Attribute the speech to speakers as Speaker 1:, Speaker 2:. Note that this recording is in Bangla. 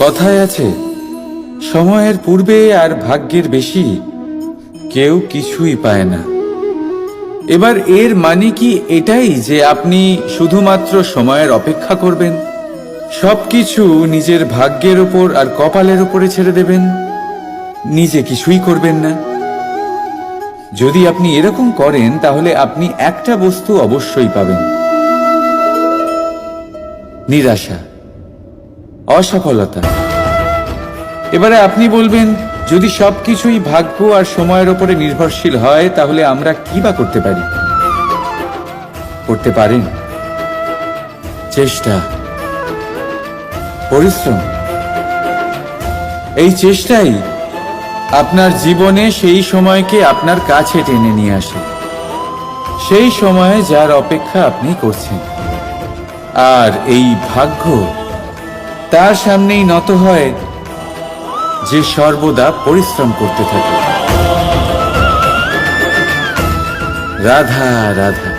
Speaker 1: কথায় আছে, সময়ের পূর্বে আর ভাগ্যের বেশি কেউ কিছুই পায় না। এবার এর মানে কি এটাই যে আপনি শুধুমাত্র সময়ের অপেক্ষা করবেন, সবকিছু নিজের ভাগ্যের ওপর আর কপালের উপরে ছেড়ে দেবেন, নিজে কিছুই করবেন না? যদি আপনি এরকম করেন তাহলে আপনি একটা বস্তু অবশ্যই পাবেন: নিরাশা, অসফলতা। এবারে আপনি বলবেন, যদি সবকিছুই ভাগ্য আর সময়ের উপরে নির্ভরশীল হয় তাহলে আমরা কি বা করতে পারি? করতে পারেন চেষ্টা, পরিশ্রম। এই চেষ্টাই আপনার জীবনে সেই সময়কে আপনার কাছে টেনে নিয়ে আসে, সেই সময়ে যার অপেক্ষা আপনি করছেন। আর এই ভাগ্য তার সামনেই নত হয় যে সর্বদা পরিশ্রম করতে থাকে। রাধা রাধা।